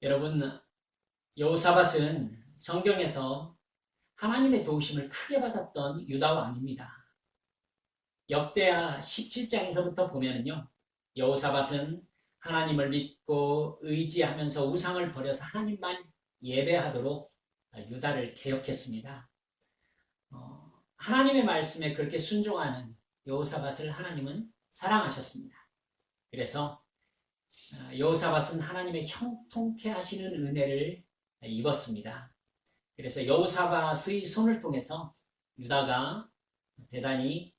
여러분, 여호사밧은 성경에서 하나님의 도우심을 크게 받았던 유다 왕입니다. 역대하 17장에서부터 보면요, 여호사밧은 하나님을 믿고 의지하면서 우상을 버려서 하나님만 예배하도록 유다를 개혁했습니다. 하나님의 말씀에 그렇게 순종하는 여호사밧을 하나님은 사랑하셨습니다. 그래서 여호사밧은 하나님의 형통케 하시는 은혜를 입었습니다. 그래서 여호사밧의 손을 통해서 유다가 대단히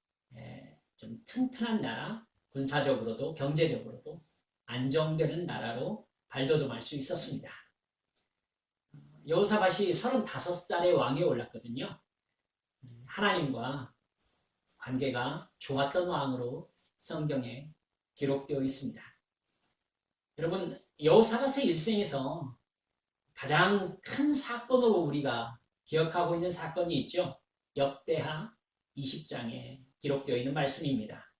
좀 튼튼한 나라, 군사적으로도 경제적으로도 안정되는 나라로 발돋움할 수 있었습니다. 여호사밧이 35살에 왕위에 올랐거든요. 하나님과 관계가 좋았던 왕으로 성경에 기록되어 있습니다. 여러분, 여호사밧의 일생에서 가장 큰 사건으로 우리가 기억하고 있는 사건이 있죠. 역대하 20장에 기록되어 있는 말씀입니다.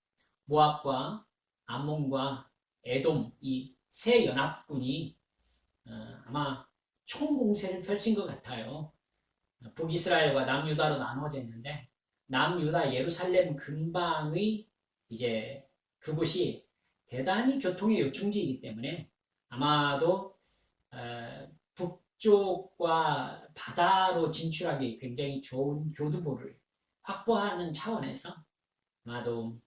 모압과 암몬과 에돔 이 세 연합군이 아마 총공세를 펼친 것 같아요. 북이스라엘과 남유다로 나눠졌는데 남유다 예루살렘 근방의 이제 그곳이 대단히 교통의 요충지이기 때문에 아마도 북쪽과 바다로 진출하기 굉장히 좋은 교두보를 확보하는 차원에서 아마도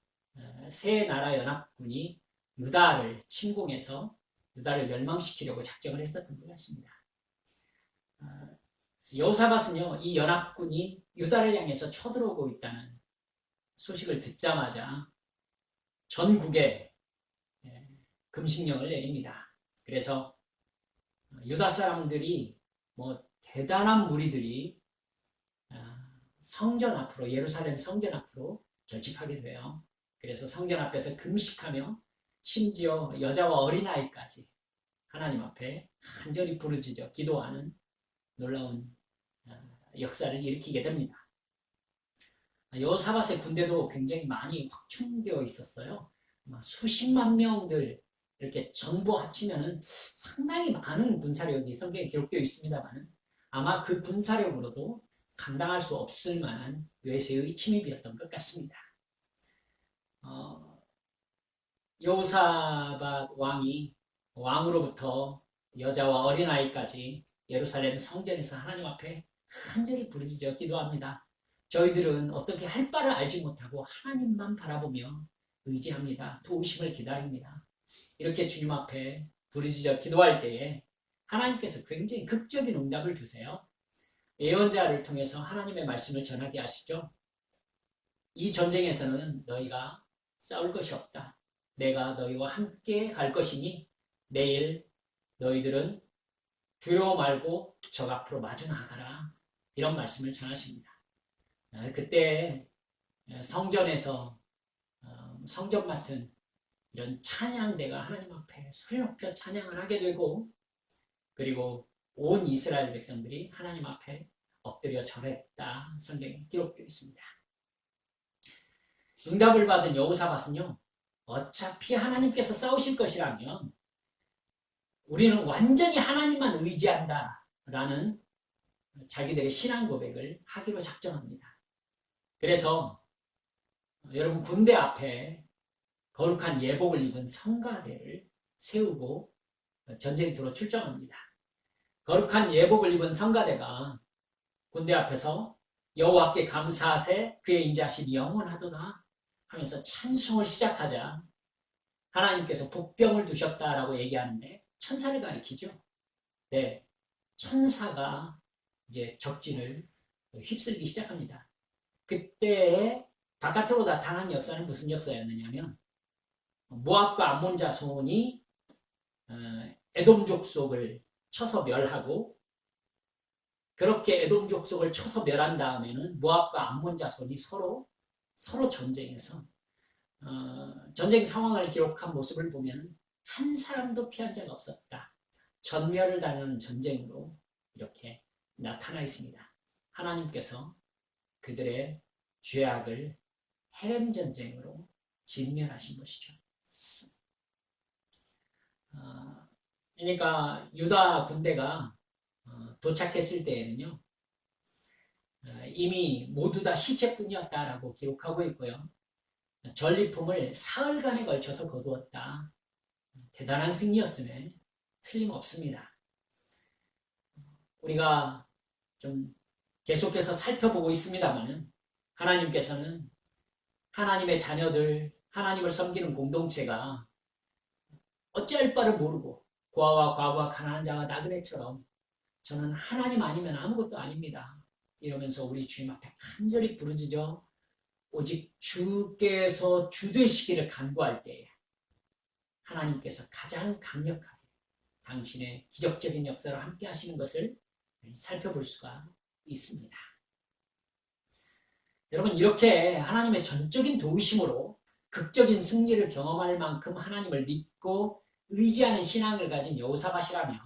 세 나라 연합군이 유다를 침공해서 유다를 멸망시키려고 작정을 했었던 것 같습니다. 여호사밧은요, 이 연합군이 유다를 향해서 쳐들어오고 있다는 소식을 듣자마자 전국에 금식령을 내립니다. 그래서 유다 사람들이 대단한 무리들이 성전 앞으로, 예루살렘 성전 앞으로 결집하게 돼요. 그래서 성전 앞에서 금식하며 심지어 여자와 어린아이까지 하나님 앞에 간절히 부르짖어 기도하는 놀라운 역사를 일으키게 됩니다. 여호사밧의 군대도 굉장히 많이 확충되어 있었어요. 수십만 명들 이렇게 전부 합치면은 상당히 많은 군사력이 성경에 기록되어 있습니다만 아마 그 군사력으로도 감당할 수 없을 만한 외세의 침입이었던 것 같습니다. 여호사밧 왕이 왕으로부터 여자와 어린아이까지 예루살렘 성전에서 하나님 앞에 간절히 부르짖어 기도합니다. 저희들은 어떻게 할 바를 알지 못하고 하나님만 바라보며 의지합니다. 도우심을 기다립니다. 이렇게 주님 앞에 부르짖어 기도할 때에 하나님께서 굉장히 극적인 응답을 주세요. 예언자를 통해서 하나님의 말씀을 전하게 하시죠. 이 전쟁에서는 너희가 싸울 것이 없다. 내가 너희와 함께 갈 것이니 내일 너희들은 두려워 말고 적 앞으로 마주 나가라. 이런 말씀을 전하십니다. 그때 성전에서 성전 맡은 이런 찬양대가 하나님 앞에 소리 높여 찬양을 하게 되고 그리고 온 이스라엘 백성들이 하나님 앞에 엎드려 절했다. 성경에 기록되어 있습니다. 응답을 받은 여호사밧은요, 어차피 하나님께서 싸우실 것이라면 우리는 완전히 하나님만 의지한다 라는 자기들의 신앙 고백을 하기로 작정합니다. 그래서 여러분 군대 앞에 거룩한 예복을 입은 성가대를 세우고 전쟁터로 출정합니다. 거룩한 예복을 입은 성가대가 군대 앞에서 여호와께 감사하세 그의 인자하심이 영원하도다 하면서 찬송을 시작하자 하나님께서 복병을 두셨다라고 얘기하는데 천사를 가리키죠. 네, 천사가 이제 적진을 휩쓸기 시작합니다. 그때 바깥으로 나타난 역사는 무슨 역사였느냐면 모압과 암몬 자손이 에돔 족속을 쳐서 멸하고 그렇게 에돔 족속을 쳐서 멸한 다음에는 모압과 암몬 자손이 서로 전쟁에서 전쟁 상황을 기록한 모습을 보면 한 사람도 피한 자가 없었다. 전멸을 당하는 전쟁으로 이렇게 나타나 있습니다. 하나님께서 그들의 죄악을 헤렘 전쟁으로 진멸하신 것이죠. 그러니까 유다 군대가 도착했을 때에는요, 이미 모두 다 시체뿐이었다라고 기록하고 있고요. 전리품을 사흘간에 걸쳐서 거두었다. 대단한 승리였음에 틀림없습니다. 우리가 좀 계속해서 살펴보고 있습니다만은 하나님께서는 하나님의 자녀들, 하나님을 섬기는 공동체가 어찌할 바를 모르고 고아와 과부와 가난한 자와 나그네처럼 저는 하나님 아니면 아무것도 아닙니다. 이러면서 우리 주님 앞에 간절히 부르짖어 오직 주께서 주 되시기를 간구할 때에 하나님께서 가장 강력하게 당신의 기적적인 역사로 함께 하시는 것을 살펴볼 수가 있습니다. 여러분, 이렇게 하나님의 전적인 도우심으로 극적인 승리를 경험할 만큼 하나님을 믿고 의지하는 신앙을 가진 여호사밧이라면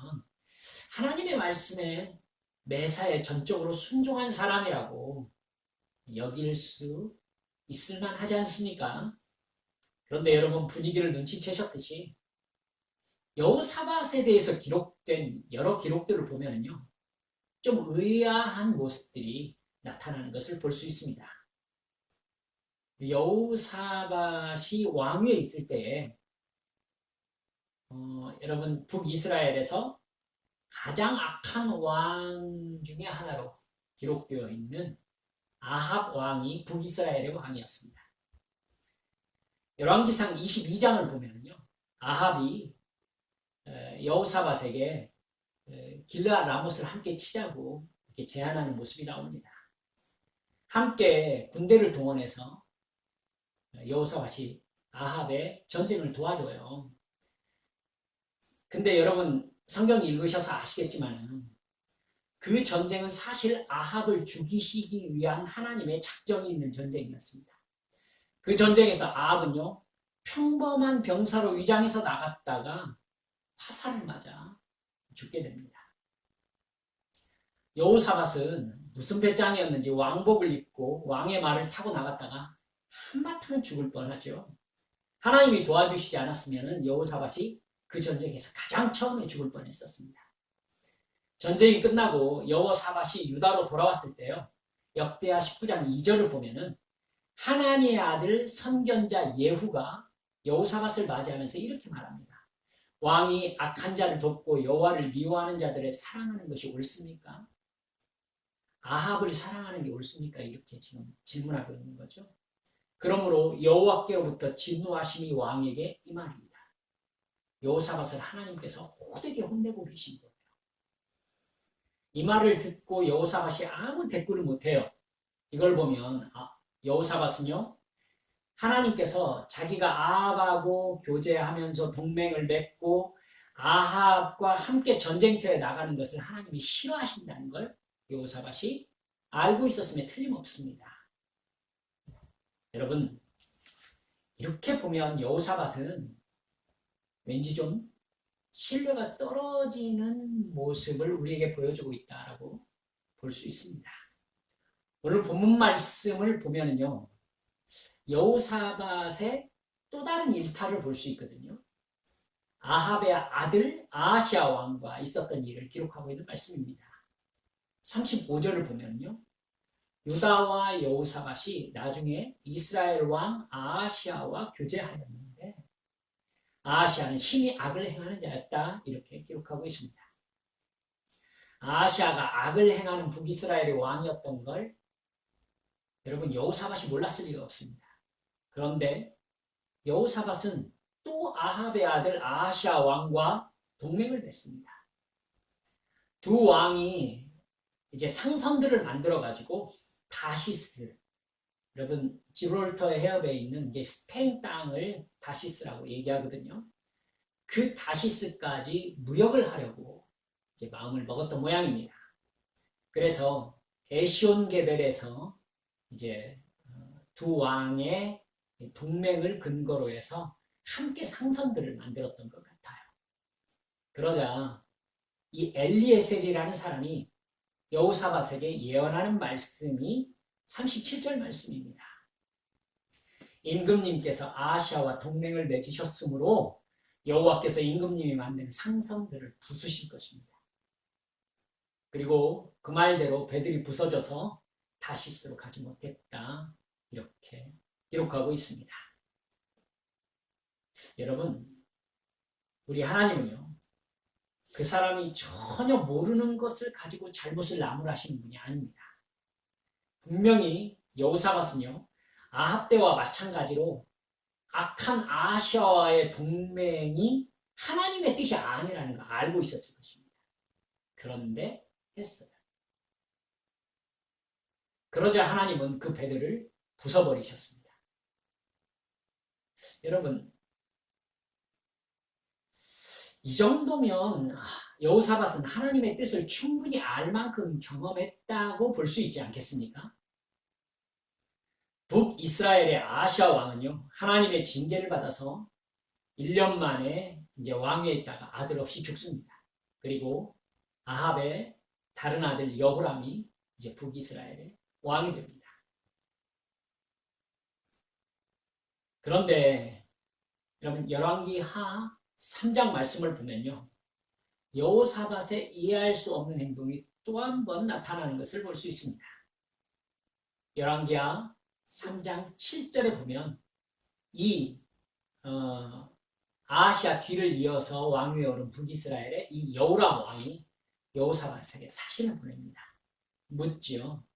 하나님의 말씀에 매사에 전적으로 순종한 사람이라고 여길 수 있을 만하지 않습니까? 그런데 여러분, 분위기를 눈치채셨듯이 여호사밧에 대해서 기록된 여러 기록들을 보면요, 좀 의아한 모습들이 나타나는 것을 볼 수 있습니다. 여호사밧이 왕위에 있을 때에 여러분, 북이스라엘에서 가장 악한 왕 중에 하나로 기록되어 있는 아합 왕이 북이스라엘의 왕이었습니다. 열왕기상 22장을 보면요, 아합이 여호사밧에게 길르앗 라못을 함께 치자고 이렇게 제안하는 모습이 나옵니다. 함께 군대를 동원해서 여호사밧이 아합의 전쟁을 도와줘요. 근데 여러분, 성경 읽으셔서 아시겠지만 그 전쟁은 사실 아합을 죽이시기 위한 하나님의 작정이 있는 전쟁이었습니다. 그 전쟁에서 아합은요, 평범한 병사로 위장해서 나갔다가 화살을 맞아 죽게 됩니다. 여호사밧은 무슨 배짱이었는지 왕복을 입고 왕의 말을 타고 나갔다가 한바탕 죽을 뻔하죠. 하나님이 도와주시지 않았으면 여호사밧이 그 전쟁에서 가장 처음에 죽을 뻔했었습니다. 전쟁이 끝나고 여호사밧이 유다로 돌아왔을 때요, 역대하 19장 2절을 보면은 하나니의 아들 선견자 예후가 여호사밧을 맞이하면서 이렇게 말합니다. 왕이 악한 자를 돕고 여호와를 미워하는 자들을 사랑하는 것이 옳습니까? 아합을 사랑하는 게 옳습니까? 이렇게 지금 질문하고 있는 거죠. 그러므로 여호와께로부터 진노하심이 왕에게 임하리이다. 여호사밧을 하나님께서 호되게 혼내고 계신 거예요. 이 말을 듣고 여호사밧이 아무 대꾸를 못해요. 이걸 보면 여호사밧은요, 하나님께서 자기가 아합하고 교제하면서 동맹을 맺고 아합과 함께 전쟁터에 나가는 것을 하나님이 싫어하신다는 걸 여호사밧이 알고 있었음에 틀림없습니다. 여러분, 이렇게 보면 여호사밧은 왠지 좀 신뢰가 떨어지는 모습을 우리에게 보여주고 있다라고 볼 수 있습니다. 오늘 본문 말씀을 보면요, 여호사밧의 또 다른 일탈을 볼 수 있거든요. 아합의 아들 아하시아 왕과 있었던 일을 기록하고 있는 말씀입니다. 35절을 보면요, 유다와 여호사밧이 나중에 이스라엘 왕 아하시아와 교제하였는데 아하시아는 심히 악을 행하는 자였다, 이렇게 기록하고 있습니다. 아하시아가 악을 행하는 북이스라엘의 왕이었던 걸 여러분, 여호사밧이 몰랐을 리가 없습니다. 그런데 여호사밧은 또 아합의 아들 아하시아 왕과 동맹을 맺습니다. 두 왕이 이제 상선들을 만들어 가지고 다시스, 여러분 지브롤터 해협에 있는 게 스페인 땅을 다시스라고 얘기하거든요. 그 다시스까지 무역을 하려고 이제 마음을 먹었던 모양입니다. 그래서 에시온게벨에서 이제 두 왕의 동맹을 근거로 해서 함께 상선들을 만들었던 것 같아요. 그러자 이 엘리에셀이라는 사람이 여호사밧에게 예언하는 말씀이 37절 말씀입니다. 임금님께서 아하시아와 동맹을 맺으셨으므로 여호와께서 임금님이 만든 상성들을 부수실 것입니다. 그리고 그 말대로 배들이 부서져서 다시스로 가지 못했다. 이렇게 기록하고 있습니다. 여러분, 우리 하나님은요, 그 사람이 전혀 모르는 것을 가지고 잘못을 나무라시는 분이 아닙니다. 분명히 여호사밧은요, 아합 때와 마찬가지로 악한 아시아와의 동맹이 하나님의 뜻이 아니라는 걸 알고 있었을 것입니다. 그런데 했어요. 그러자 하나님은 그 배들을 부숴버리셨습니다. 여러분, 이 정도면 여호사밧은 하나님의 뜻을 충분히 알 만큼 경험했다고 볼 수 있지 않겠습니까? 북이스라엘의 아시아 왕은요, 하나님의 징계를 받아서 1년 만에 이제 왕위에 있다가 아들 없이 죽습니다. 그리고 아합의 다른 아들 여호람이 이제 북이스라엘의 왕이 됩니다. 그런데 여러분, 열왕기 하 3장 말씀을 보면요, 여호사밧의 이해할 수 없는 행동이 또 한 번 나타나는 것을 볼 수 있습니다. 열왕기하 3장 7절에 보면 이 아시아 뒤를 이어서 왕위에 오른 북이스라엘의 이 여호람 왕이 여호사밧에게 사신을 보냅니다. 묻지요.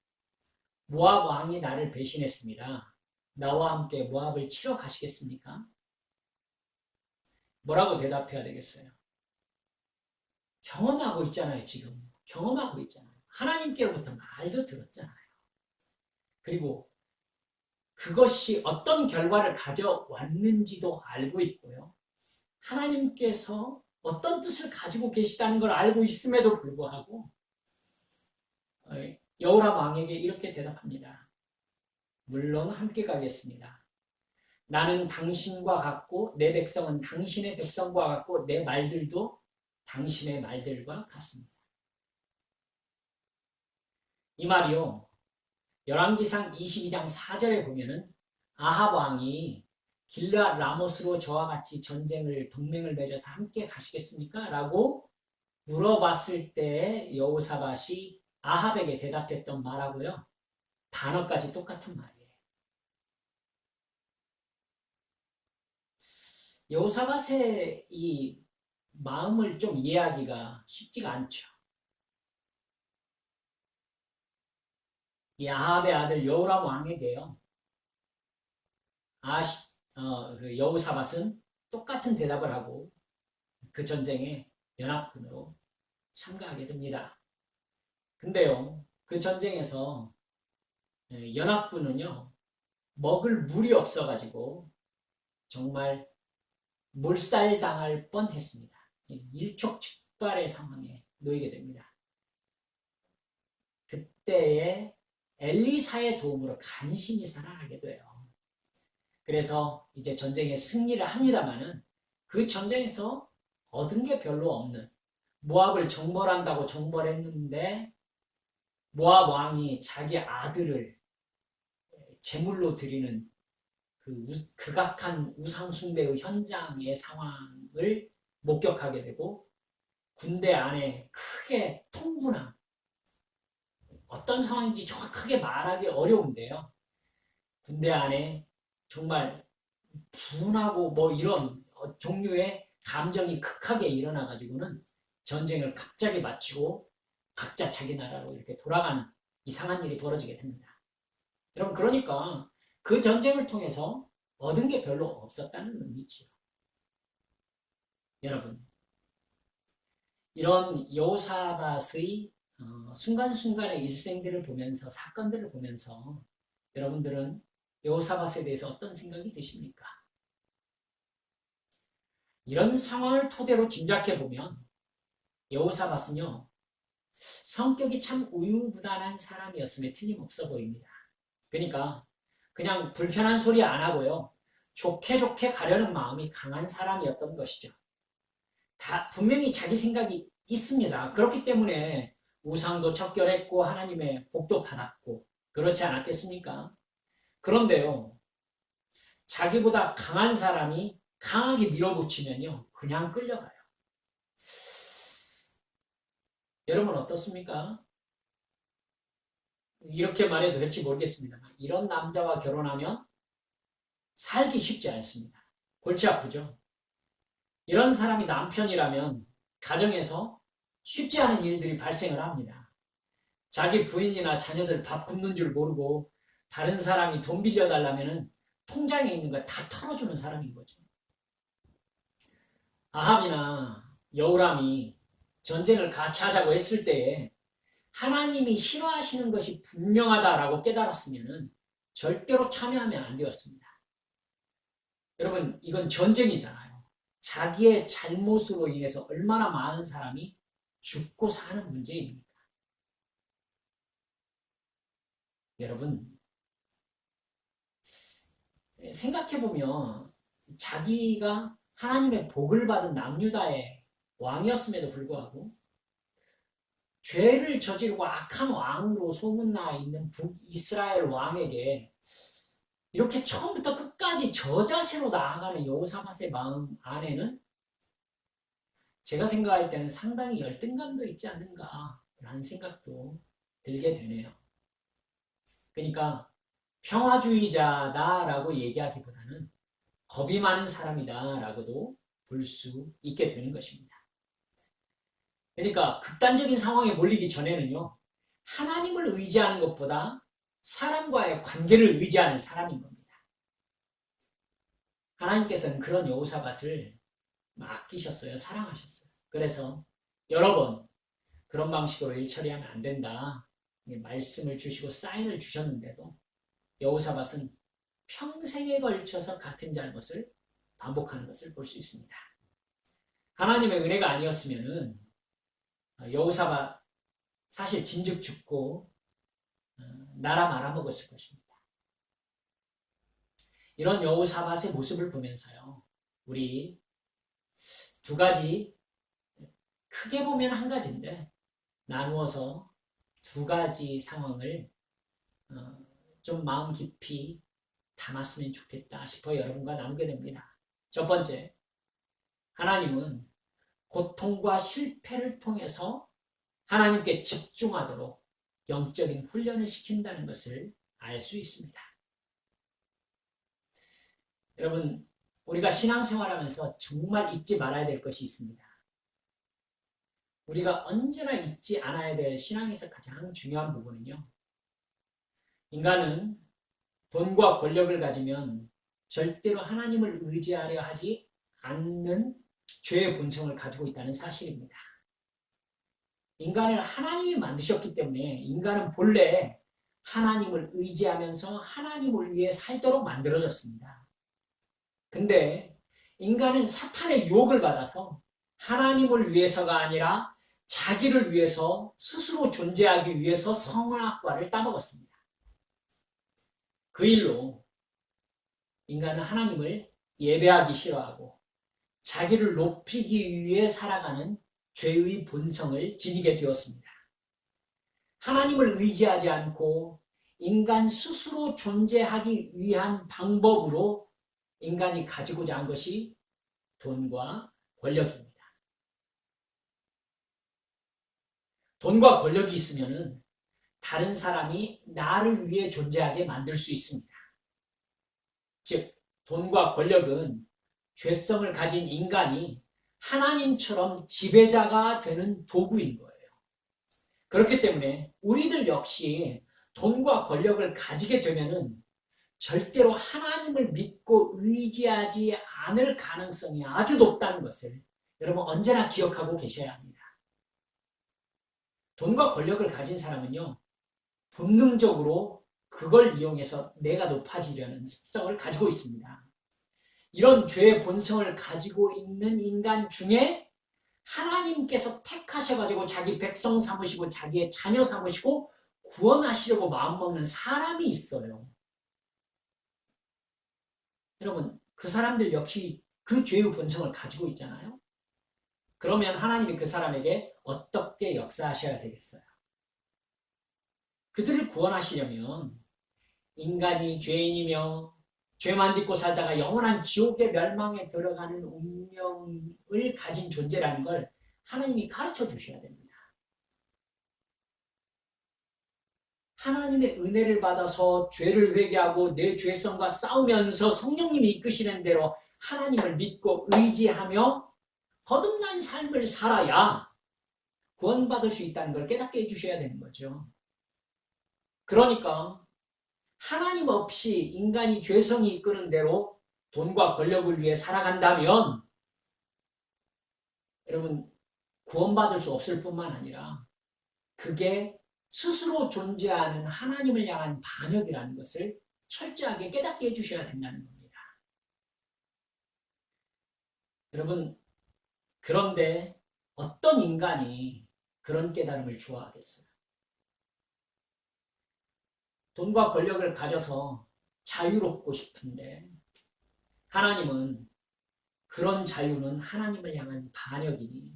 모압 왕이 나를 배신했습니다. 나와 함께 모압을 치러 가시겠습니까? 뭐라고 대답해야 되겠어요? 경험하고 있잖아요, 지금. 경험하고 있잖아요. 하나님께로부터 말도 들었잖아요. 그리고 그것이 어떤 결과를 가져왔는지도 알고 있고요. 하나님께서 어떤 뜻을 가지고 계시다는 걸 알고 있음에도 불구하고 여호람 왕에게 이렇게 대답합니다. 물론 함께 가겠습니다. 나는 당신과 같고 내 백성은 당신의 백성과 같고 내 말들도 당신의 말들과 같습니다. 이 말이요, 열왕기상 22장 4절에 보면은 아합 왕이 길르앗 라못으로 저와 같이 동맹을 맺어서 함께 가시겠습니까? 라고 물어봤을 때 여호사밧이 아합에게 대답했던 말하고요, 단어까지 똑같은 말이에요. 여호사밧의 이 마음을 좀 이해하기가 쉽지가 않죠. 이 아합의 아들 여호람 왕에게요, 여호사밧은 똑같은 대답을 하고 그 전쟁에 연합군으로 참가하게 됩니다. 근데요, 그 전쟁에서 연합군은요, 먹을 물이 없어가지고 정말 몰살당할 뻔했습니다. 일촉즉발의 상황에 놓이게 됩니다. 그때에 엘리사의 도움으로 간신히 살아나게 돼요. 그래서 이제 전쟁에 승리를 합니다마는 그 전쟁에서 얻은 게 별로 없는, 모압을 정벌한다고 정벌했는데 모압 왕이 자기 아들을 제물로 드리는 그 극악한 우상 숭배의 현장의 상황을 목격하게 되고 군대 안에 크게 통분함, 어떤 상황인지 정확하게 말하기 어려운데요, 군대 안에 정말 분하고 뭐 이런 종류의 감정이 극하게 일어나 가지고는 전쟁을 갑자기 마치고 각자 자기 나라로 이렇게 돌아가는 이상한 일이 벌어지게 됩니다. 여러분, 그러니까 그 전쟁을 통해서 얻은 게 별로 없었다는 의미죠. 여러분, 이런 여호사밧의 순간순간의 일생들을 보면서, 사건들을 보면서 여러분들은 여호사밧에 대해서 어떤 생각이 드십니까? 이런 상황을 토대로 짐작해 보면 여호사밧은요, 성격이 참 우유부단한 사람이었음에 틀림없어 보입니다. 그러니까 그냥 불편한 소리 안 하고요, 좋게 가려는 마음이 강한 사람이었던 것이죠. 분명히 자기 생각이 있습니다. 그렇기 때문에 우상도 척결했고 하나님의 복도 받았고 그렇지 않았겠습니까? 그런데요, 자기보다 강한 사람이 강하게 밀어붙이면요, 그냥 끌려가요. 여러분 어떻습니까? 이렇게 말해도 될지 모르겠습니다만 이런 남자와 결혼하면 살기 쉽지 않습니다. 골치 아프죠? 이런 사람이 남편이라면 가정에서 쉽지 않은 일들이 발생을 합니다. 자기 부인이나 자녀들 밥 굶는 줄 모르고 다른 사람이 돈 빌려달라면 통장에 있는 거 다 털어주는 사람인 거죠. 아합이나 여호람이 전쟁을 같이 하자고 했을 때에 하나님이 싫어하시는 것이 분명하다라고 깨달았으면 절대로 참여하면 안 되었습니다. 여러분, 이건 전쟁이잖아요. 자기의 잘못으로 인해서 얼마나 많은 사람이 죽고 사는 문제입니다. 여러분, 생각해보면 자기가 하나님의 복을 받은 남유다의 왕이었음에도 불구하고 죄를 저지르고 악한 왕으로 소문나 있는 북이스라엘 왕에게 이렇게 처음부터 끝까지 저자세로 나아가는 여호사밧의 마음 안에는 제가 생각할 때는 상당히 열등감도 있지 않는가라는 생각도 들게 되네요. 그러니까 평화주의자다라고 얘기하기보다는 겁이 많은 사람이다라고도 볼 수 있게 되는 것입니다. 그러니까 극단적인 상황에 몰리기 전에는요, 하나님을 의지하는 것보다 사람과의 관계를 의지하는 사람인 겁니다. 하나님께서는 그런 여호사밧을 아끼셨어요. 사랑하셨어요. 그래서 여러 번 그런 방식으로 일 처리하면 안 된다 말씀을 주시고 사인을 주셨는데도 여호사밧은 평생에 걸쳐서 같은 잘못을 반복하는 것을 볼 수 있습니다. 하나님의 은혜가 아니었으면 여호사밧 사실 진즉 죽고 나라 말아먹었을 것입니다. 이런 여호사밧의 모습을 보면서요, 우리 두 가지, 크게 보면 한 가지인데 나누어서 두 가지 상황을 좀 마음 깊이 담았으면 좋겠다 싶어 여러분과 나누게 됩니다. 첫 번째, 하나님은 고통과 실패를 통해서 하나님께 집중하도록 영적인 훈련을 시킨다는 것을 알 수 있습니다. 여러분, 우리가 신앙생활하면서 정말 잊지 말아야 될 것이 있습니다. 우리가 언제나 잊지 않아야 될 신앙에서 가장 중요한 부분은요, 인간은 돈과 권력을 가지면 절대로 하나님을 의지하려 하지 않는 죄의 본성을 가지고 있다는 사실입니다. 인간을 하나님이 만드셨기 때문에 인간은 본래 하나님을 의지하면서 하나님을 위해 살도록 만들어졌습니다. 근데 인간은 사탄의 유혹을 받아서 하나님을 위해서가 아니라 자기를 위해서 스스로 존재하기 위해서 선악과를 따먹었습니다. 그 일로 인간은 하나님을 예배하기 싫어하고 자기를 높이기 위해 살아가는 죄의 본성을 지니게 되었습니다. 하나님을 의지하지 않고 인간 스스로 존재하기 위한 방법으로 인간이 가지고자 한 것이 돈과 권력입니다. 돈과 권력이 있으면 다른 사람이 나를 위해 존재하게 만들 수 있습니다. 즉, 돈과 권력은 죄성을 가진 인간이 하나님처럼 지배자가 되는 도구인 거예요. 그렇기 때문에 우리들 역시 돈과 권력을 가지게 되면은 절대로 하나님을 믿고 의지하지 않을 가능성이 아주 높다는 것을 여러분 언제나 기억하고 계셔야 합니다. 돈과 권력을 가진 사람은요, 본능적으로 그걸 이용해서 내가 높아지려는 습성을 가지고 있습니다. 이런 죄의 본성을 가지고 있는 인간 중에 하나님께서 택하셔가지고 자기 백성 삼으시고 자기의 자녀 삼으시고 구원하시려고 마음먹는 사람이 있어요. 여러분, 그 사람들 역시 그 죄의 본성을 가지고 있잖아요. 그러면 하나님이 그 사람에게 어떻게 역사하셔야 되겠어요? 그들을 구원하시려면 인간이 죄인이며 죄만 짓고 살다가 영원한 지옥의 멸망에 들어가는 운명을 가진 존재라는 걸 하나님이 가르쳐 주셔야 됩니다. 하나님의 은혜를 받아서 죄를 회개하고 내 죄성과 싸우면서 성령님이 이끄시는 대로 하나님을 믿고 의지하며 거듭난 삶을 살아야 구원받을 수 있다는 걸 깨닫게 해주셔야 되는 거죠. 그러니까 하나님 없이 인간이 죄성이 이끄는 대로 돈과 권력을 위해 살아간다면 여러분 구원받을 수 없을 뿐만 아니라 그게 스스로 존재하는 하나님을 향한 반역이라는 것을 철저하게 깨닫게 해주셔야 된다는 겁니다. 여러분, 그런데 어떤 인간이 그런 깨달음을 좋아하겠어요? 돈과 권력을 가져서 자유롭고 싶은데 하나님은 그런 자유는 하나님을 향한 반역이니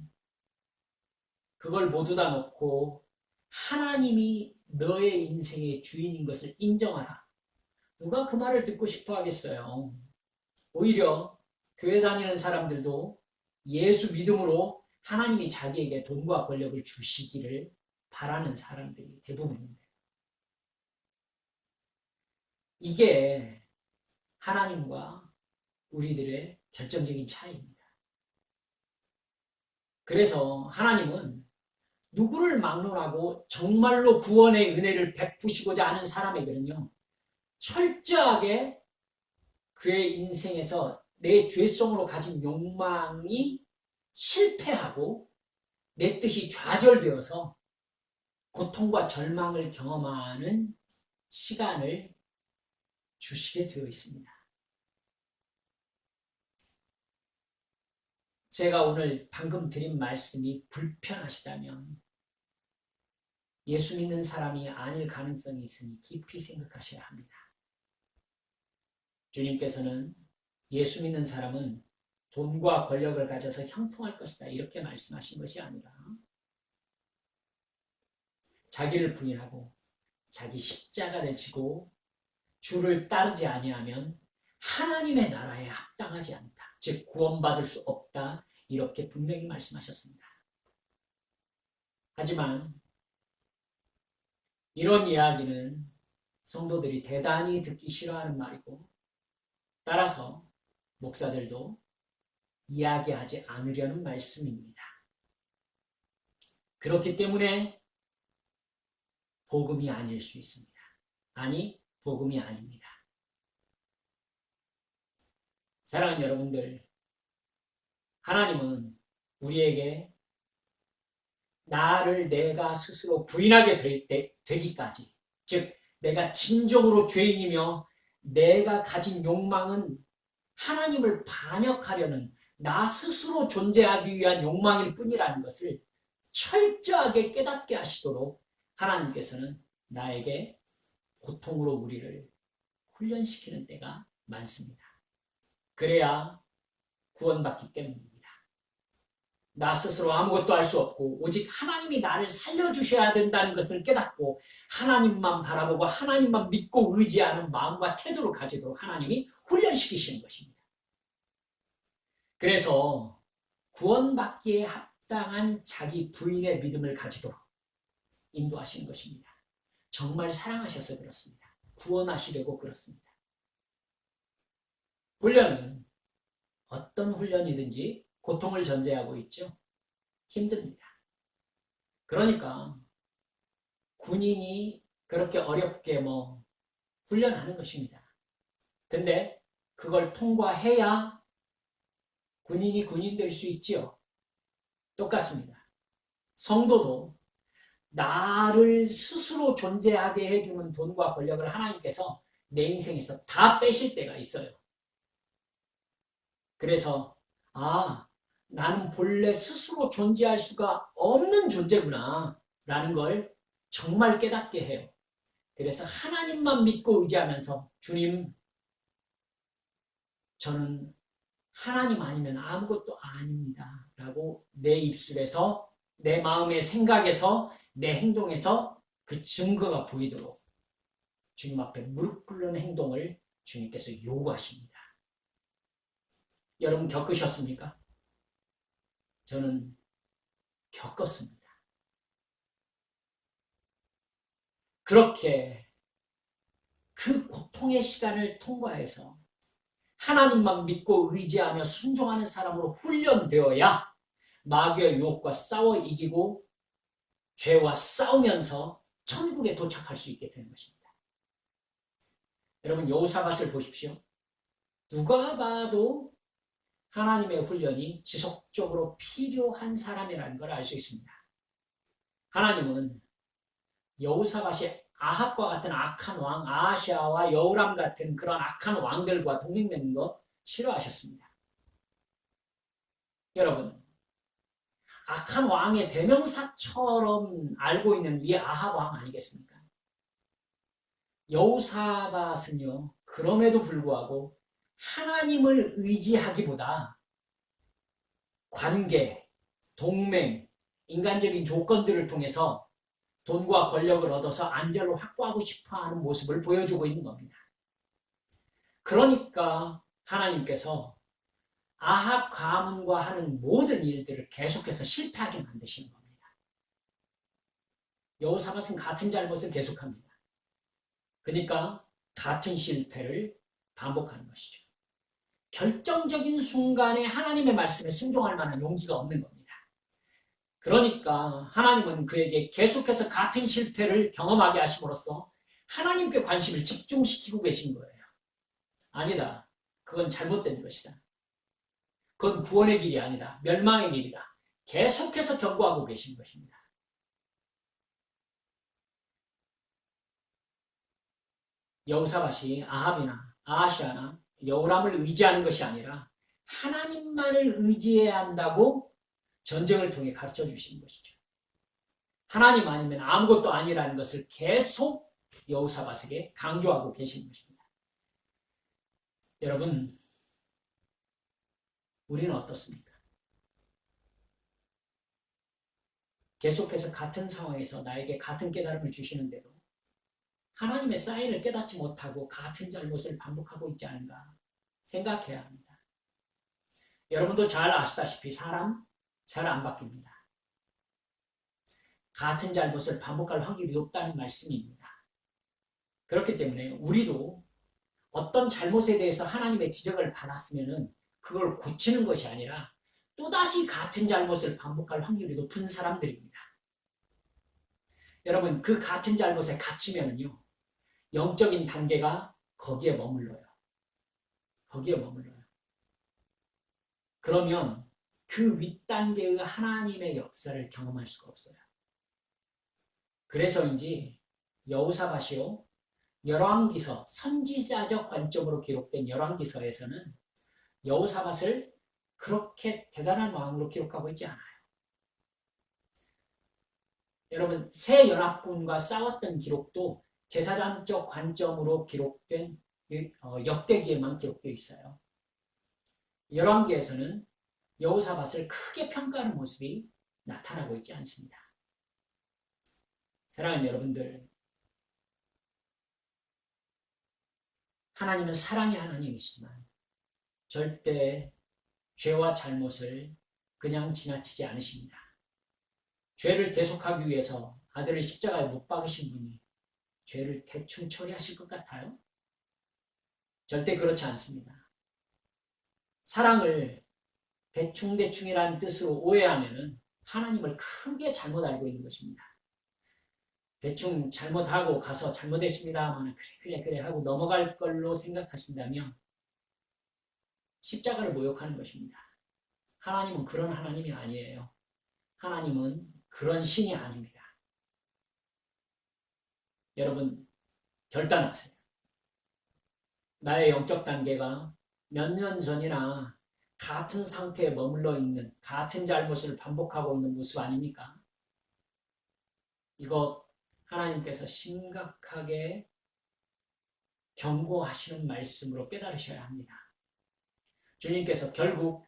그걸 모두 다 놓고 하나님이 너의 인생의 주인인 것을 인정하라. 누가 그 말을 듣고 싶어 하겠어요? 오히려 교회 다니는 사람들도 예수 믿음으로 하나님이 자기에게 돈과 권력을 주시기를 바라는 사람들이 대부분입니다. 이게 하나님과 우리들의 결정적인 차이입니다. 그래서 하나님은 누구를 막론하고 정말로 구원의 은혜를 베푸시고자 하는 사람에게는요, 철저하게 그의 인생에서 내 죄성으로 가진 욕망이 실패하고 내 뜻이 좌절되어서 고통과 절망을 경험하는 시간을 주시게 되어 있습니다. 제가 오늘 방금 드린 말씀이 불편하시다면 예수 믿는 사람이 아닐 가능성이 있으니 깊이 생각하셔야 합니다. 주님께서는 예수 믿는 사람은 돈과 권력을 가져서 형통할 것이다 이렇게 말씀하신 것이 아니라 자기를 부인하고 자기 십자가를 지고 주를 따르지 아니하면 하나님의 나라에 합당하지 않다. 즉 구원받을 수 없다. 이렇게 분명히 말씀하셨습니다. 하지만 이런 이야기는 성도들이 대단히 듣기 싫어하는 말이고 따라서 목사들도 이야기하지 않으려는 말씀입니다. 그렇기 때문에 복음이 아닐 수 있습니다. 아니, 복음이 아닙니다. 사랑하는 여러분들, 하나님은 우리에게 나를 내가 스스로 부인하게 되기까지, 즉 내가 진정으로 죄인이며 내가 가진 욕망은 하나님을 반역하려는 나 스스로 존재하기 위한 욕망일 뿐이라는 것을 철저하게 깨닫게 하시도록 하나님께서는 나에게 고통으로 우리를 훈련시키는 때가 많습니다. 그래야 구원받기 때문입니다. 나 스스로 아무것도 할 수 없고 오직 하나님이 나를 살려주셔야 된다는 것을 깨닫고 하나님만 바라보고 하나님만 믿고 의지하는 마음과 태도를 가지도록 하나님이 훈련시키시는 것입니다. 그래서 구원받기에 합당한 자기 부인의 믿음을 가지도록 인도하시는 것입니다. 정말 사랑하셔서 그렇습니다. 구원하시려고 그렇습니다. 훈련은 어떤 훈련이든지 고통을 전제하고 있죠. 힘듭니다. 그러니까 군인이 그렇게 어렵게 훈련하는 것입니다. 근데 그걸 통과해야 군인이 군인 될 수 있지요. 똑같습니다. 성도도 나를 스스로 존재하게 해주는 돈과 권력을 하나님께서 내 인생에서 다 빼실 때가 있어요. 그래서 나는 본래 스스로 존재할 수가 없는 존재구나 라는 걸 정말 깨닫게 해요. 그래서 하나님만 믿고 의지하면서 주님, 저는 하나님 아니면 아무것도 아닙니다 라고 내 입술에서 내 마음의 생각에서 내 행동에서 그 증거가 보이도록 주님 앞에 무릎 꿇는 행동을 주님께서 요구하십니다. 여러분 겪으셨습니까? 저는 겪었습니다. 그렇게 그 고통의 시간을 통과해서 하나님만 믿고 의지하며 순종하는 사람으로 훈련되어야 마귀의 유혹과 싸워 이기고 죄와 싸우면서 천국에 도착할 수 있게 되는 것입니다. 여러분 여호사밧을 보십시오. 누가 봐도 하나님의 훈련이 지속적으로 필요한 사람이라는 걸 알 수 있습니다. 하나님은 여호사밧이 아합과 같은 악한 왕, 아하시아와 여호람 같은 그런 악한 왕들과 동맹 맺는 거 싫어하셨습니다. 여러분, 악한 왕의 대명사처럼 알고 있는 이 아합 왕 아니겠습니까? 여호사밧은요, 그럼에도 불구하고 하나님을 의지하기보다 관계, 동맹, 인간적인 조건들을 통해서 돈과 권력을 얻어서 안전을 확보하고 싶어하는 모습을 보여주고 있는 겁니다. 그러니까 하나님께서 아합 가문과 하는 모든 일들을 계속해서 실패하게 만드시는 겁니다. 여호사밧은 같은 잘못을 계속합니다. 그러니까 같은 실패를 반복하는 것이죠. 결정적인 순간에 하나님의 말씀에 순종할 만한 용기가 없는 겁니다. 그러니까 하나님은 그에게 계속해서 같은 실패를 경험하게 하심으로써 하나님께 관심을 집중시키고 계신 거예요. 아니다. 그건 잘못된 것이다. 그건 구원의 길이 아니다. 멸망의 길이다. 계속해서 경고하고 계신 것입니다. 여호사밧이 아합이나 아하시아나 여호람을 의지하는 것이 아니라 하나님만을 의지해야 한다고 전쟁을 통해 가르쳐 주시는 것이죠. 하나님 아니면 아무것도 아니라는 것을 계속 여호사밧에게 강조하고 계시는 것입니다. 여러분, 우리는 어떻습니까? 계속해서 같은 상황에서 나에게 같은 깨달음을 주시는데도 하나님의 사인을 깨닫지 못하고 같은 잘못을 반복하고 있지 않은가 생각해야 합니다. 여러분도 잘 아시다시피 사람 잘 안 바뀝니다. 같은 잘못을 반복할 확률이 높다는 말씀입니다. 그렇기 때문에 우리도 어떤 잘못에 대해서 하나님의 지적을 받았으면 그걸 고치는 것이 아니라 또다시 같은 잘못을 반복할 확률이 높은 사람들입니다. 여러분, 그 같은 잘못에 갇히면요, 영적인 단계가 거기에 머물러요. 거기에 머물러요. 그러면 그 윗단계의 하나님의 역사를 경험할 수가 없어요. 그래서인지 여호사밧이요, 열왕기서, 선지자적 관점으로 기록된 열왕기서에서는 여호사밧을 그렇게 대단한 왕으로 기록하고 있지 않아요. 여러분, 새 연합군과 싸웠던 기록도 제사장적 관점으로 기록된 역대기에만 기록되어 있어요. 열왕기에서는 여호사밧을 크게 평가하는 모습이 나타나고 있지 않습니다. 사랑하는 여러분들, 하나님은 사랑의 하나님이시지만 절대 죄와 잘못을 그냥 지나치지 않으십니다. 죄를 대속하기 위해서 아들을 십자가에 못 박으신 분이 죄를 대충 처리하실 것 같아요? 절대 그렇지 않습니다. 사랑을 대충대충이라는 뜻으로 오해하면 하나님을 크게 잘못 알고 있는 것입니다. 대충 잘못하고 가서 잘못했습니다 하면 그래 하고 넘어갈 걸로 생각하신다면 십자가를 모욕하는 것입니다. 하나님은 그런 하나님이 아니에요. 하나님은 그런 신이 아닙니다. 여러분, 결단하세요. 나의 영적 단계가 몇 년 전이나 같은 상태에 머물러 있는, 같은 잘못을 반복하고 있는 모습 아닙니까? 이거 하나님께서 심각하게 경고하시는 말씀으로 깨달으셔야 합니다. 주님께서 결국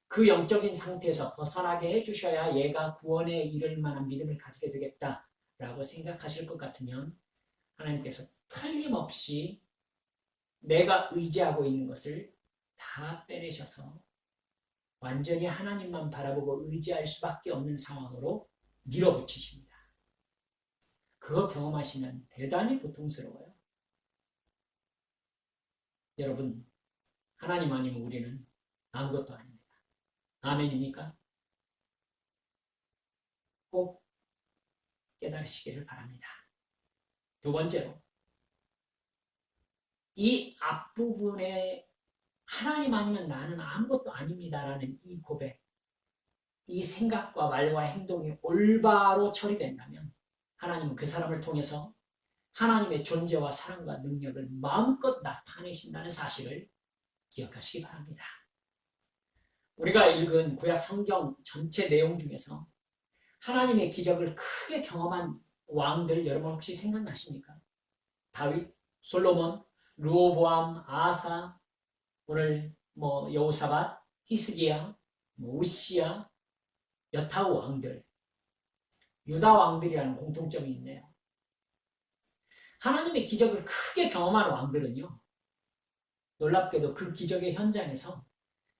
그 영적인 상태에서 벗어나게 해주셔야 얘가 구원에 이를 만한 믿음을 가지게 되겠다라고 생각하실 것 같으면 하나님께서 틀림없이 내가 의지하고 있는 것을 다 빼내셔서 완전히 하나님만 바라보고 의지할 수밖에 없는 상황으로 밀어붙이십니다. 그거 경험하시면 대단히 고통스러워요. 여러분, 하나님 아니면 우리는 아무것도 아닙니다. 아멘입니까? 꼭 깨달으시기를 바랍니다. 두 번째로, 이 앞부분에 하나님 아니면 나는 아무것도 아닙니다라는 이 고백, 이 생각과 말과 행동이 올바로 처리된다면 하나님은 그 사람을 통해서 하나님의 존재와 사랑과 능력을 마음껏 나타내신다는 사실을 기억하시기 바랍니다. 우리가 읽은 구약 성경 전체 내용 중에서 하나님의 기적을 크게 경험한 왕들 여러분 혹시 생각나십니까? 다윗, 솔로몬, 르호보암, 아사, 오늘 여호사밧, 히스기야, 우시야, 여타우 왕들, 유다 왕들이라는 공통점이 있네요. 하나님의 기적을 크게 경험한 왕들은요, 놀랍게도 그 기적의 현장에서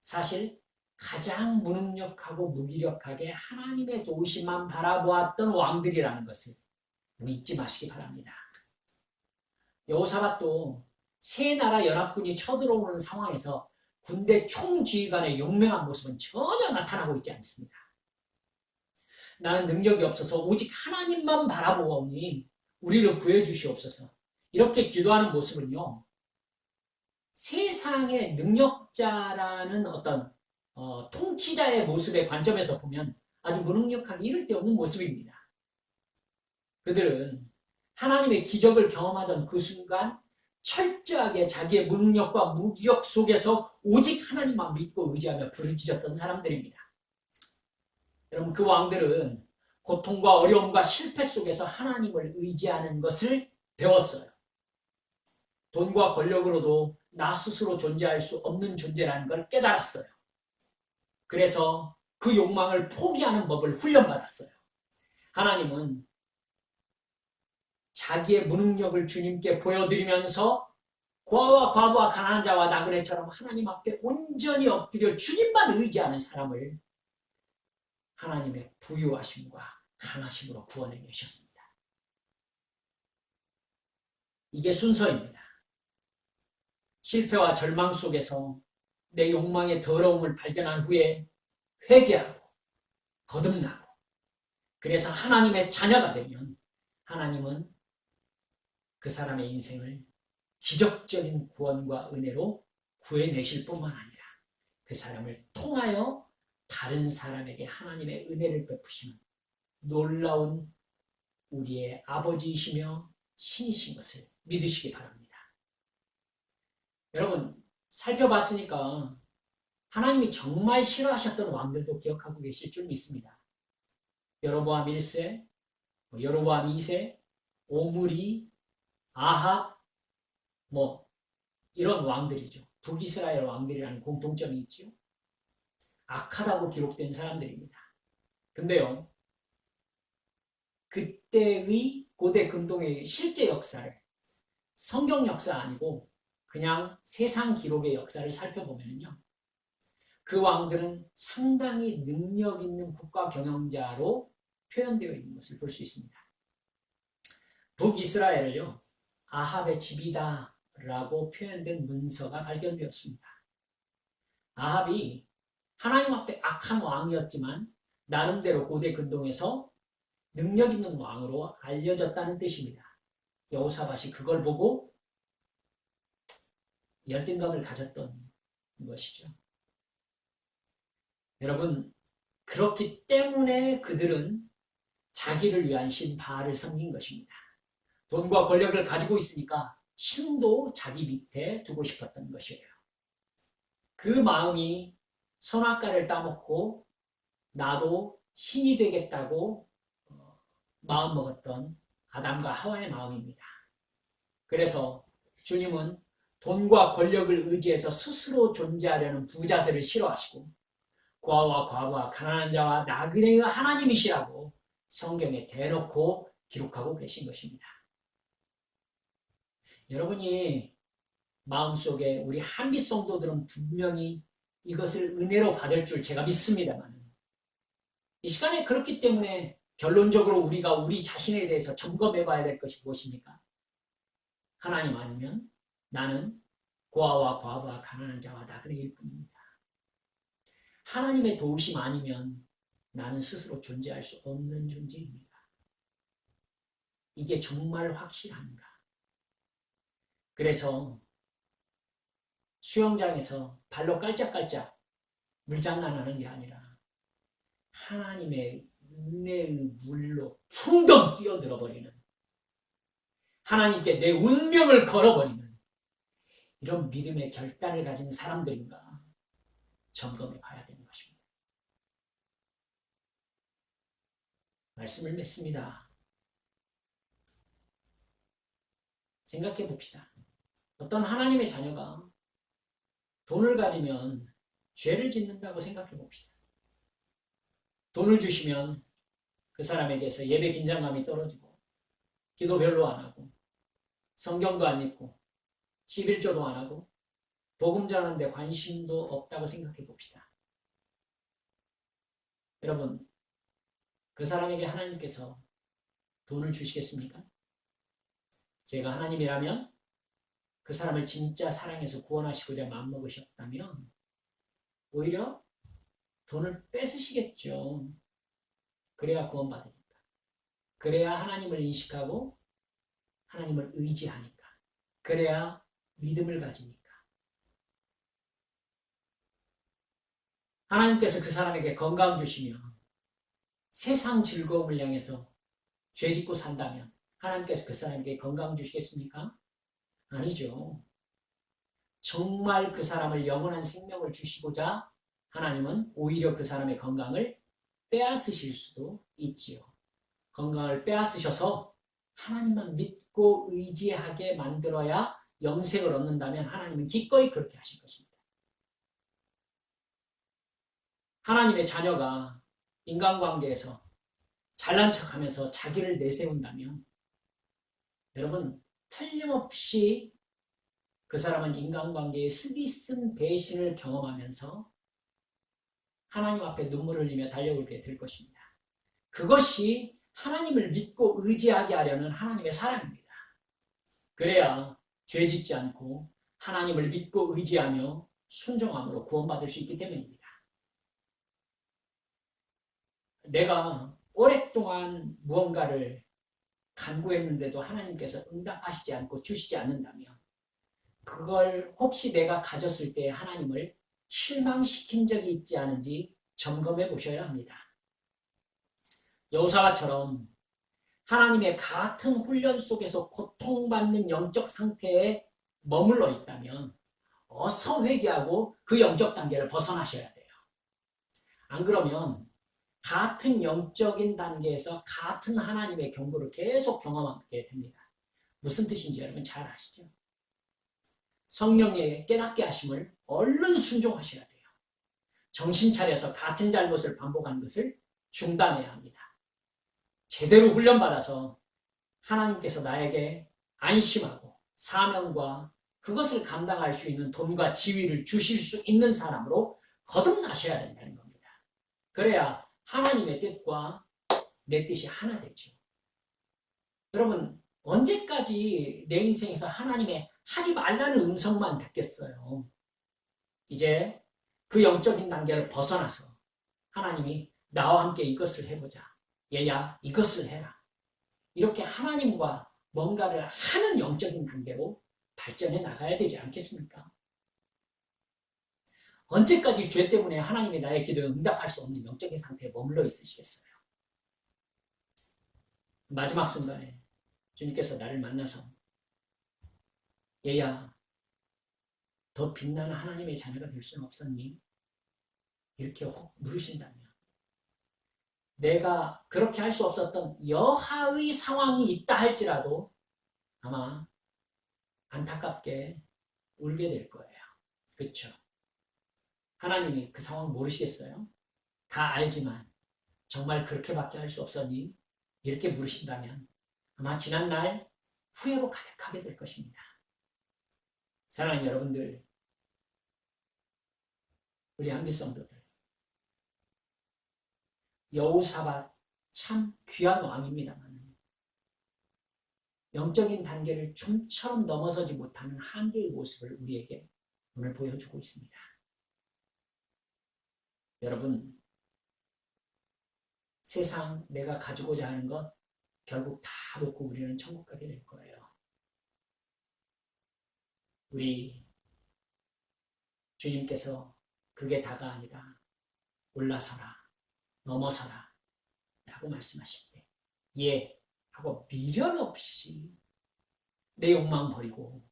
사실 가장 무능력하고 무기력하게 하나님의 도우심만 바라보았던 왕들이라는 것을 잊지 마시기 바랍니다. 여호사밧도 세 나라 연합군이 쳐들어오는 상황에서 군대 총지휘관의 용맹한 모습은 전혀 나타나고 있지 않습니다. 나는 능력이 없어서 오직 하나님만 바라보오니 우리를 구해주시옵소서. 이렇게 기도하는 모습은요, 세상의 능력자라는 어떤 통치자의 모습의 관점에서 보면 아주 무능력하기 이를 데 없는 모습입니다. 그들은 하나님의 기적을 경험하던 그 순간 철저하게 자기의 무능력과 무기력 속에서 오직 하나님만 믿고 의지하며 부르짖었던 사람들입니다. 여러분, 그 왕들은 고통과 어려움과 실패 속에서 하나님을 의지하는 것을 배웠어요. 돈과 권력으로도 나 스스로 존재할 수 없는 존재라는 걸 깨달았어요. 그래서 그 욕망을 포기하는 법을 훈련받았어요. 하나님은 자기의 무능력을 주님께 보여드리면서 고아와 과부와 가난한 자와 나그네처럼 하나님 앞에 온전히 엎드려 주님만 의지하는 사람을 하나님의 부유하심과 강하심으로 구원해내셨습니다. 이게 순서입니다. 실패와 절망 속에서 내 욕망의 더러움을 발견한 후에 회개하고 거듭나고, 그래서 하나님의 자녀가 되면 하나님은 그 사람의 인생을 기적적인 구원과 은혜로 구해내실 뿐만 아니라 그 사람을 통하여 다른 사람에게 하나님의 은혜를 베푸시는 놀라운 우리의 아버지이시며 신이신 것을 믿으시기 바랍니다. 여러분, 살펴봤으니까 하나님이 정말 싫어하셨던 왕들도 기억하고 계실 줄 믿습니다. 여로보암 1세, 여로보암 2세, 오므리, 아합, 이런 왕들이죠. 북이스라엘 왕들이라는 공통점이 있죠. 악하다고 기록된 사람들입니다. 근데요, 그때의 고대 근동의 실제 역사를, 성경 역사 아니고 그냥 세상 기록의 역사를 살펴보면요, 그 왕들은 상당히 능력 있는 국가 경영자로 표현되어 있는 것을 볼 수 있습니다. 북이스라엘을요, 아합의 집이다 라고 표현된 문서가 발견되었습니다. 아합이 하나님 앞에 악한 왕이었지만 나름대로 고대 근동에서 능력 있는 왕으로 알려졌다는 뜻입니다. 여호사밧이 그걸 보고 열등감을 가졌던 것이죠. 여러분, 그렇기 때문에 그들은 자기를 위한 신 바알을 섬긴 것입니다. 돈과 권력을 가지고 있으니까 신도 자기 밑에 두고 싶었던 것이에요. 그 마음이 선악과를 따먹고 나도 신이 되겠다고 마음먹었던 아담과 하와의 마음입니다. 그래서 주님은 돈과 권력을 의지해서 스스로 존재하려는 부자들을 싫어하시고 고아와 과부와 가난한 자와 나그네의 하나님이시라고 성경에 대놓고 기록하고 계신 것입니다. 여러분이 마음속에 우리 한빛 성도들은 분명히 이것을 은혜로 받을 줄 제가 믿습니다만 이 시간에 그렇기 때문에 결론적으로 우리가 우리 자신에 대해서 점검해 봐야 될 것이 무엇입니까? 하나님 아니면 나는 고아와 과부와 가난한 자와 나그네일 뿐입니다. 하나님의 도우심 아니면 나는 스스로 존재할 수 없는 존재입니다. 이게 정말 확실합니다. 그래서 수영장에서 발로 깔짝깔짝 물장난하는 게 아니라 하나님의 은혜의 물로 풍덩 뛰어들어 버리는, 하나님께 내 운명을 걸어버리는 이런 믿음의 결단을 가진 사람들인가 점검해 봐야 되는 것입니다. 말씀을 맺습니다. 생각해 봅시다. 어떤 하나님의 자녀가 돈을 가지면 죄를 짓는다고 생각해 봅시다. 돈을 주시면 그 사람에게서 예배 긴장감이 떨어지고 기도 별로 안 하고 성경도 안 읽고 11조도 안 하고 복음 전하는데 관심도 없다고 생각해 봅시다. 여러분, 그 사람에게 하나님께서 돈을 주시겠습니까? 제가 하나님이라면 그 사람을 진짜 사랑해서 구원하시고자 마음먹으셨다면 오히려 돈을 뺏으시겠죠. 그래야 구원받으니까. 그래야 하나님을 인식하고 하나님을 의지하니까. 그래야 믿음을 가지니까. 하나님께서 그 사람에게 건강 주시며 세상 즐거움을 향해서 죄 짓고 산다면 하나님께서 그 사람에게 건강 주시겠습니까? 아니죠. 정말 그 사람을 영원한 생명을 주시고자 하나님은 오히려 그 사람의 건강을 빼앗으실 수도 있지요. 건강을 빼앗으셔서 하나님만 믿고 의지하게 만들어야 영생을 얻는다면 하나님은 기꺼이 그렇게 하실 것입니다. 하나님의 자녀가 인간관계에서 잘난 척하면서 자기를 내세운다면 여러분 틀림없이 그 사람은 인간관계에 쓰디쓴 배신을 경험하면서 하나님 앞에 눈물을 흘리며 달려오게 될 것입니다. 그것이 하나님을 믿고 의지하게 하려는 하나님의 사랑입니다. 그래야 죄 짓지 않고 하나님을 믿고 의지하며 순종함으로 구원받을 수 있기 때문입니다. 내가 오랫동안 무언가를 간구했는데도 하나님께서 응답하시지 않고 주시지 않는다면 그걸 혹시 내가 가졌을 때 하나님을 실망시킨 적이 있지 않은지 점검해 보셔야 합니다. 여호사와처럼 하나님의 같은 훈련 속에서 고통받는 영적 상태에 머물러 있다면 어서 회개하고 그 영적 단계를 벗어나셔야 돼요. 안 그러면 같은 영적인 단계에서 같은 하나님의 경고를 계속 경험하게 됩니다. 무슨 뜻인지 여러분 잘 아시죠? 성령의 깨닫게 하심을 얼른 순종하셔야 돼요. 정신 차려서 같은 잘못을 반복하는 것을 중단해야 합니다. 제대로 훈련받아서 하나님께서 나에게 안심하고 사명과 그것을 감당할 수 있는 돈과 지위를 주실 수 있는 사람으로 거듭나셔야 된다는 겁니다. 그래야 하나님의 뜻과 내 뜻이 하나 되죠. 여러분, 언제까지 내 인생에서 하나님의 하지 말라는 음성만 듣겠어요? 이제 그 영적인 단계를 벗어나서 하나님이 나와 함께 이것을 해보자. 얘야, 이것을 해라. 이렇게 하나님과 뭔가를 하는 영적인 단계로 발전해 나가야 되지 않겠습니까? 언제까지 죄 때문에 하나님이 나의 기도에 응답할 수 없는 영적인 상태에 머물러 있으시겠어요? 마지막 순간에 주님께서 나를 만나서 얘야, 더 빛나는 하나님의 자녀가 될 수는 없었니? 이렇게 혹 물으신다면 내가 그렇게 할 수 없었던 여하의 상황이 있다 할지라도 아마 안타깝게 울게 될 거예요. 그렇죠? 하나님이 그 상황 모르시겠어요? 다 알지만 정말 그렇게밖에 할 수 없었니? 이렇게 물으신다면 아마 지난날 후회로 가득하게 될 것입니다. 사랑하는 여러분들, 우리 한빛 성도들, 여호사밧 참 귀한 왕입니다만 영적인 단계를 좀처럼 넘어서지 못하는 한계의 모습을 우리에게 오늘 보여주고 있습니다. 여러분, 세상 내가 가지고자 하는 것 결국 다 놓고 우리는 천국 가게 될 거예요. 우리 주님께서 그게 다가 아니다. 올라서라, 넘어서라 라고 말씀하실 때 예 하고 미련 없이 내 욕망 버리고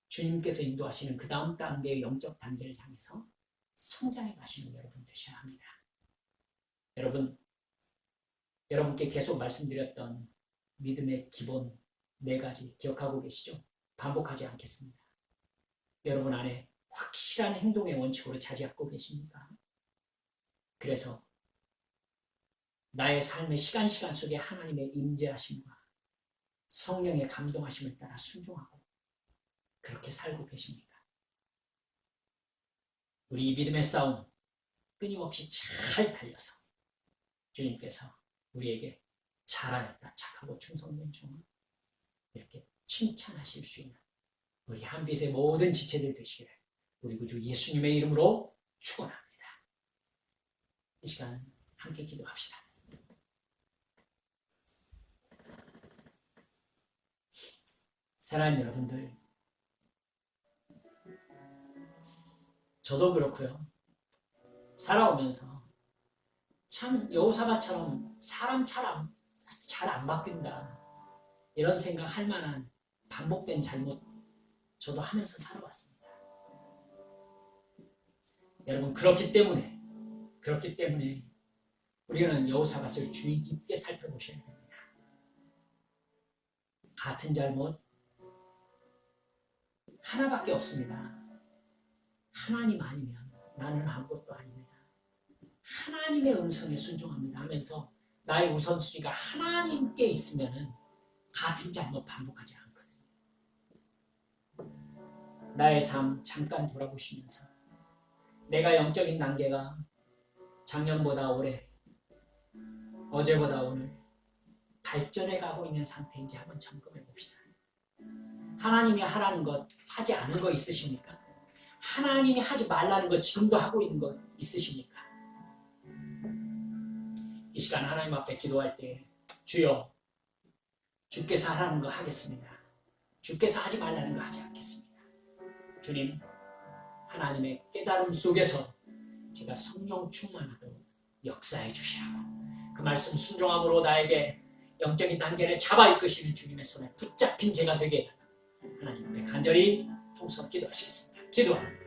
주님께서 인도하시는 그 다음 단계의 영적 단계를 향해서 성장해 가시는 여러분 되셔야 합니다. 여러분, 여러분께 계속 말씀드렸던 믿음의 기본 4가지 기억하고 계시죠? 반복하지 않겠습니다. 여러분 안에 확실한 행동의 원칙으로 자리 잡고 계십니까? 그래서 나의 삶의 시간 속에 하나님의 임재하심과 성령의 감동하심을 따라 순종하고 그렇게 살고 계십니까? 우리 믿음의 싸움 끊임없이 잘 달려서 주님께서 우리에게 잘하였다, 착하고 충성된 종아 이렇게 칭찬하실 수 있는 우리 한빛의 모든 지체들 되시기를 우리 구주 예수님의 이름으로 축원합니다. 이 시간 함께 기도합시다. 사랑하는 여러분들, 저도 그렇고요. 살아오면서 참 여호사밧처럼 사람 잘 안 바뀐다 이런 생각할 만한 반복된 잘못 저도 하면서 살아왔습니다. 여러분, 그렇기 때문에 우리는 여호사밧을 주의 깊게 살펴보셔야 됩니다. 같은 잘못 하나밖에 없습니다. 하나님 아니면 나는 아무것도 아닙니다. 하나님의 음성에 순종합니다 하면서 나의 우선순위가 하나님께 있으면 같은 잘못 반복하지 않거든요. 나의 삶 잠깐 돌아보시면서 내가 영적인 단계가 작년보다 올해, 어제보다 오늘 발전해 가고 있는 상태인지 한번 점검해 봅시다. 하나님이 하라는 것 하지 않은 거 있으십니까? 하나님이 하지 말라는 거 지금도 하고 있는 거 있으십니까? 이 시간 하나님 앞에 기도할 때 주여, 주께서 하라는 거 하겠습니다. 주께서 하지 말라는 거 하지 않겠습니다. 주님, 하나님의 깨달음 속에서 제가 성령 충만하도록 역사해 주시라고 그 말씀 순종함으로 나에게 영적인 단계를 잡아 이끄시는 주님의 손에 붙잡힌 제가 되게 해달라고 하나님 앞에 간절히 통성 기도하시겠습니다. 기도합니다.